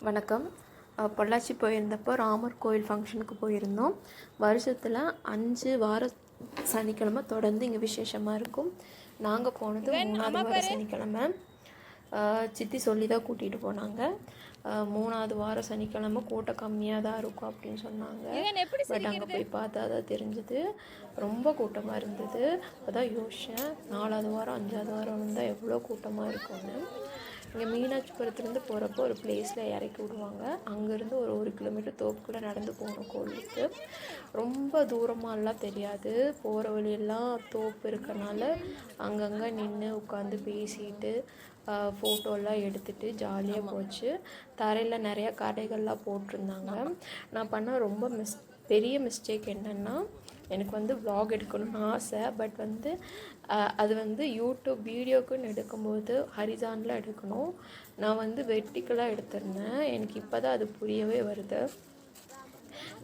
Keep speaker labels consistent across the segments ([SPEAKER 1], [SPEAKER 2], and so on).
[SPEAKER 1] வணக்கம். பொள்ளாச்சி போயிருந்தப்போ ராமர் கோயில் ஃபங்க்ஷனுக்கு போயிருந்தோம். வருஷத்தில் 5 வார சனிக்கிழமை தொடர்ந்து இங்கே விசேஷமாக இருக்கும். நாங்கள் போனது 3வது வார சனிக்கிழமை. சித்தி சொல்லி தான் கூட்டிகிட்டு போனாங்க. 3வது வார சனிக்கிழமை கூட்டம் கம்மியாக தான் இருக்கும் அப்படின்னு சொன்னாங்க. பட் அங்கே போய் பார்த்தா தான் தெரிஞ்சுது, ரொம்ப கூட்டமாக இருந்தது. அதான் யோசித்தேன், 4வது வாரம் 5வது வாரம் வந்தால் எவ்வளோ கூட்டமாக இருக்கும்னு. இங்கே மீனாட்சிபுரத்துலேருந்து போகிறப்போ ஒரு பிளேஸில் இறக்கி விடுவாங்க. அங்கேருந்து ஒரு 1 கிலோமீட்டர் தோப்புக்குள்ளே நடந்து போகணும் கோவிலுக்கு. ரொம்ப தூரமாகலாம் தெரியாது. போகிற வழியெல்லாம் தோப்பு இருக்கனால அங்கங்கே நின்று உட்காந்து பேசிட்டு ஃபோட்டோலாம் எடுத்துகிட்டு ஜாலியாக போச்சு. தரையில் நிறையா கடைகள்லாம் போட்டிருந்தாங்க. நான் பண்ண ரொம்ப பெரிய மிஸ்டேக் என்னென்னா, எனக்கு vlog எடுக்கணும்னு ஆசை. பட் அது யூடியூப் வீடியோக்குன்னு எடுக்கும்போது ஹரிசானில் எடுக்கணும். நான் வெர்டிக்கலாக எடுத்திருந்தேன். எனக்கு இப்போ தான் அது புரியவே வருது.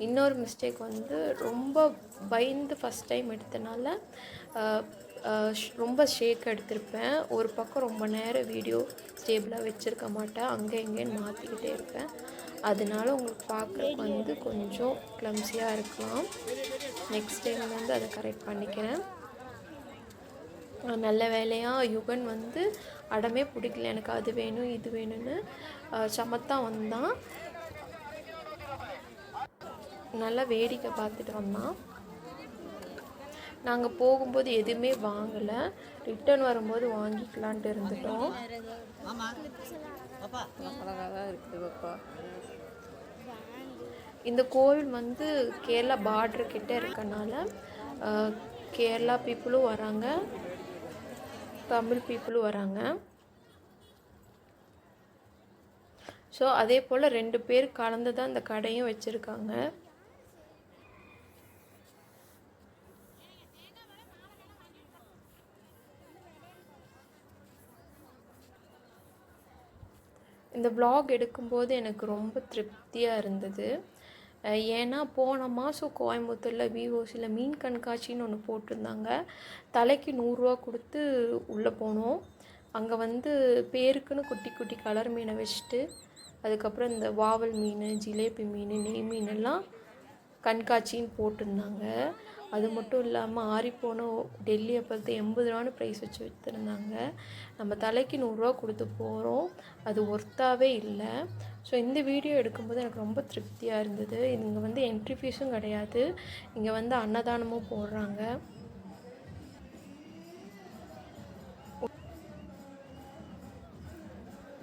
[SPEAKER 1] இன்னொரு மிஸ்டேக் ரொம்ப பயந்து ஃபஸ்ட் டைம் எடுத்தனால ரொம்ப ஷேக் எடுத்திருப்பேன். ஒரு பக்கம் ரொம்ப நேரம் வீடியோ ஸ்டேபிளாக வச்சுருக்க மாட்டேன், அங்கே இங்கேன்னு மாற்றிக்கிட்டே இருப்பேன். அதனால உங்களுக்கு பார்க்குறதுக்கு கொஞ்சம் க்ளம்ஸியாக இருக்கலாம். நெக்ஸ்ட் டைம் அதை கரெக்ட் பண்ணிக்கிறேன். நல்ல வேலையாக யுகன் அடமே பிடிக்கல, எனக்கு அது வேணும் இது வேணும்னு சமத்தான் வந்தான். நல்லா வேடிக்கை பார்த்துட்டு வந்தான். நாங்கள் போகும்போது எதுவுமே வாங்கலை, ரிட்டர்ன் வரும்போது வாங்கிக்கலான்ட்டு இருந்துட்டோம். இந்த கோவில் கேரளா பார்டர் கிட்டே இருக்கனால கேரளா பீப்புளும் வராங்க, தமிழ் பீப்புளும் வராங்க. ஸோ அதே போல் 2 பேர் கலந்து தான் இந்த கடையும் வச்சுருக்காங்க. இந்த vlog எடுக்கும்போது எனக்கு ரொம்ப திருப்தியாக இருந்தது. ஏன்னா போன மாதம் கோயம்புத்தூரில் விஓசியில் மீன் கண்காட்சின்னு ஒன்று போட்டிருந்தாங்க. தலைக்கு 100 ரூபா கொடுத்து உள்ளே போனோம். அங்கே பேருக்குன்னு குட்டி குட்டி கலர் மீனை வச்சுட்டு, அதுக்கப்புறம் இந்த வாவல் மீன், ஜிலேபி மீன், நெய் மீனெல்லாம் கண்காட்சின்னு போட்டிருந்தாங்க. அது மட்டும் இல்லாமல் ஆறிப்போன டெல்லி அப்பளத்தை 80 ரூபான்னு ப்ரைஸ் வச்சு விற்றுருந்தாங்க. நம்ம தலைக்கு 100 ரூபா கொடுத்து போகிறோம், அது ஒர்த்தாகவே இல்லை. ஸோ இந்த வீடியோ எடுக்கும்போது எனக்கு ரொம்ப திருப்தியாக இருந்தது. இங்கே என்ட்ரி ஃபீஸும் கிடையாது, இங்கே அன்னதானமும் போடுறாங்க.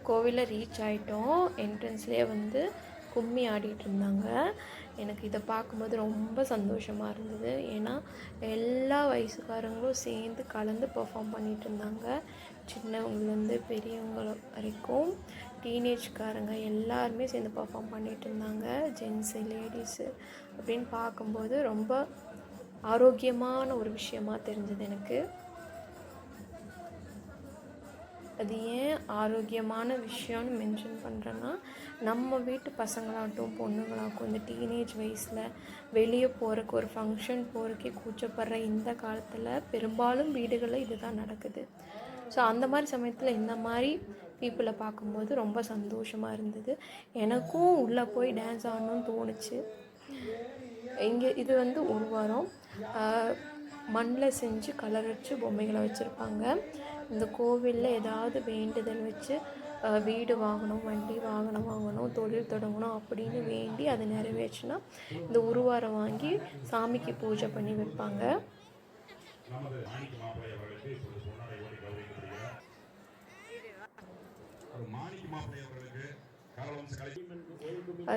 [SPEAKER 1] கோவிலில் ரீச் ஆகிட்டோம். என்ட்ரன்ஸ்லேயே கும்மி ஆடிட்டு இருந்தாங்க. எனக்கு இதை பார்க்கும்போது ரொம்ப சந்தோஷமாக இருந்தது. ஏன்னா எல்லா வயசுக்காரங்களும் சேர்ந்து கலந்து பெர்ஃபார்ம் பண்ணிகிட்டு இருந்தாங்க. சின்னவங்கலேருந்து பெரியவங்க வரைக்கும் டீனேஜ்காரங்க எல்லாருமே சேர்ந்து பெர்ஃபார்ம் பண்ணிகிட்டு இருந்தாங்க. ஜென்ஸு, லேடிஸு அப்படின்னு பார்க்கும்போது ரொம்ப ஆரோக்கியமான ஒரு விஷயமாக தெரிஞ்சது எனக்கு. அது ஏன் ஆரோக்கியமான விஷயம்னு மென்ஷன் பண்ணுறேன்னா, நம்ம வீட்டு பசங்களாகட்டும் பொண்ணுங்களாகட்டும் இந்த டீனேஜ் வயசில் வெளியே போகிறக்கு, ஒரு ஃபங்க்ஷன் போகிறக்கே கூச்சப்படுற இந்த காலத்தில் பெரும்பாலும் வீடுகளில் இது தான் நடக்குது. ஸோ அந்த மாதிரி சமயத்தில் இந்த மாதிரி பீப்புளை பார்க்கும்போது ரொம்ப சந்தோஷமாக இருந்தது. எனக்கும் உள்ளே போய் டான்ஸ் ஆடணும்னு தோணுச்சு. இங்கே இது ஒரு வாரம் மண்ணில் செஞ்சு கலர் அடித்து பொம்மைகளை வச்சுருப்பாங்க. இந்த கோவிலில் ஏதாவது வேண்டுதல் வச்சு வீடு வாங்கணும், வண்டி வாங்கணும், தொழில் தொடங்கணும் அப்படின்னு வேண்டி அதை நிறைவேற்றினா இந்த உருவாரம் வாங்கி சாமிக்கு பூஜை பண்ணி வைப்பாங்க.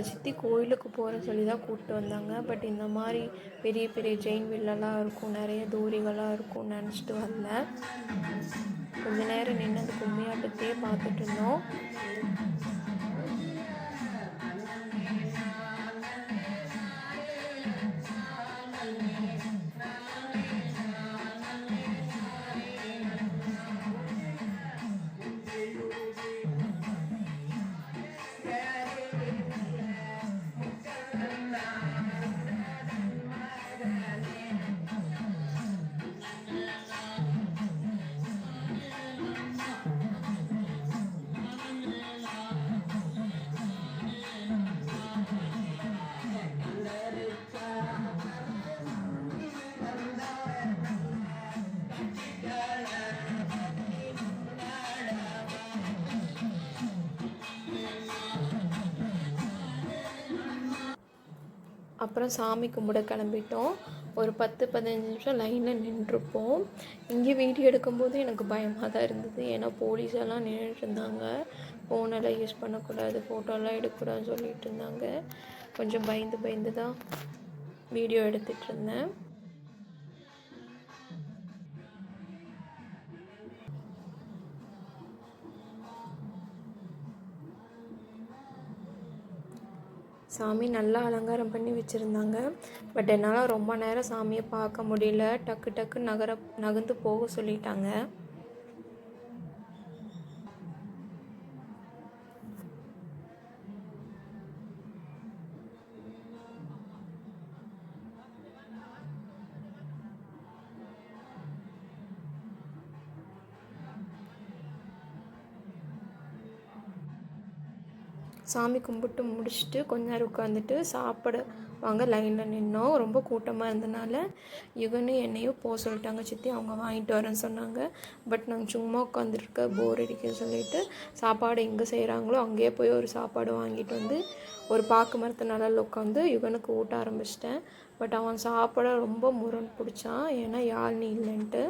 [SPEAKER 1] சித்தி கோயிலுக்கு போகிறேன்னு சொல்லி தான் கூப்பிட்டு வந்தாங்க. பட் இந்த மாதிரி பெரிய பெரிய ஜெயின் வில்லெல்லாம் இருக்கும், நிறைய தூரிகளாக இருக்கும்னு நினச்சிட்டு வரல. கொஞ்ச நேரம் நின்று அந்த கும்மியாட்டத்தையே பார்த்துட்டு இருந்தோம். அப்புறம் சாமி கும்பிட கிளம்பிட்டோம். ஒரு 10-15 நிமிஷம் லைனில் நின்றுருப்போம். இங்கே வீடியோ எடுக்கும்போது எனக்கு பயமாக தான் இருந்தது. ஏன்னா போலீஸ் எல்லாம் நின்றுட்டு இருந்தாங்க. ஃபோனெல்லாம் யூஸ் பண்ணக்கூடாது, ஃபோட்டோலாம் எடுக்கக்கூடாதுன்னு சொல்லிகிட்டு இருந்தாங்க. கொஞ்சம் பயந்து தான் வீடியோ எடுத்துகிட்டு இருந்தேன். சாமி நல்லா அலங்காரம் பண்ணி வச்சுருந்தாங்க. பட் என்னால் ரொம்ப நேரம் சாமியை பார்க்க முடியல. டக்கு நகர்ந்து போக சொல்லிட்டாங்க. சாமி கும்பிட்டு முடிச்சுட்டு கொஞ்ச நேரம் உட்காந்துட்டு சாப்பிட வாங்க லைனில் நின்னோம். ரொம்ப கூட்டமாக இருந்தனால யுகனும் என்னையும் போக சொல்லிட்டாங்க. சித்தி அவங்க வாங்கிட்டு வரேன்னு சொன்னாங்க. பட் நாங்கள் சும்மா உட்காந்துருக்க போர் அடிக்க சொல்லிவிட்டு சாப்பாடு எங்கே செய்கிறாங்களோ அங்கேயே போய் ஒரு சாப்பாடு வாங்கிட்டு வந்து ஒரு பாக்கு மரத்து நிழல்ல உட்காந்து யுகனுக்கு ஊட்ட ஆரம்பிச்சிட்டேன். பட் அவன் சாப்பிட ரொம்ப முரண் பிடிச்சான். ஏன்னா யாழ்னி இல்லைன்ட்டு.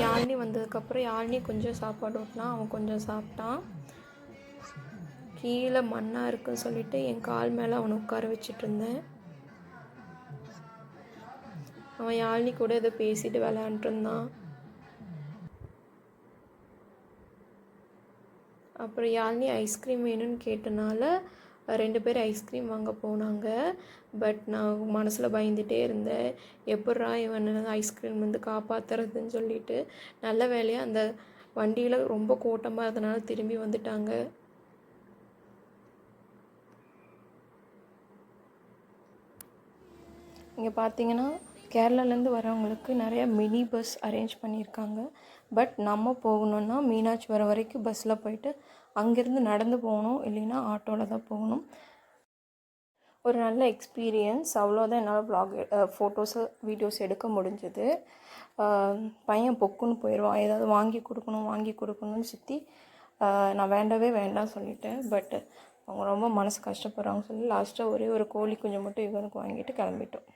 [SPEAKER 1] யாழ்னி வந்ததுக்கப்புறம் யாழ்னி கொஞ்சம் சாப்பாடு ஊட்டினா அவன் கொஞ்சம் சாப்பிட்டான். கீழே மண்ணாக இருக்குன்னு சொல்லிட்டு என் கால் மேலே அவனை உட்கார வச்சுட்டு இருந்தேன். அவன் யாழ்னி கூட ஏதோ பேசிட்டு விளையாண்டுட்டு இருந்தான். அப்புறம் யாழ்னி ஐஸ்கிரீம் வேணும்னு கேட்டனால 2 பேர் ஐஸ்கிரீம் வாங்க போனாங்க. பட் நான் மனசில் பயந்துகிட்டே இருந்தேன், எப்பட்றா இவன் ஐஸ்கிரீம் வந்து காப்பாற்றுறதுன்னு சொல்லிட்டு. நல்ல வேலையாக அந்த வண்டியில் ரொம்ப கூட்டமாக இருந்தனால திரும்பி வந்துட்டாங்க. இங்கே பார்த்தீங்கன்னா கேரளாலேருந்து வரவங்களுக்கு நிறையா மினி பஸ் அரேஞ்ச் பண்ணியிருக்காங்க. பட் நம்ம போகணுன்னா மீனாட்சி வர வரைக்கும் பஸ்ஸில் போயிட்டு அங்கேருந்து நடந்து போகணும், இல்லைன்னா ஆட்டோவில் தான் போகணும். ஒரு நல்ல எக்ஸ்பீரியன்ஸ். அவ்வளோதான் என்னால் ஃபோட்டோஸு வீடியோஸ் எடுக்க முடிஞ்சது. பையன் பொக்குன்னு போயிடுவான். ஏதாவது வாங்கி கொடுக்கணும்னு சித்தி நான் வேண்டாம் சொல்லிட்டேன். பட் அவங்க ரொம்ப மனசு கஷ்டப்படுறாங்கன்னு சொல்லி லாஸ்ட்டாக ஒரே ஒரு கோழி குஞ்சு மட்டும் இவனுக்கு வாங்கிட்டு கிளம்பிட்டோம்.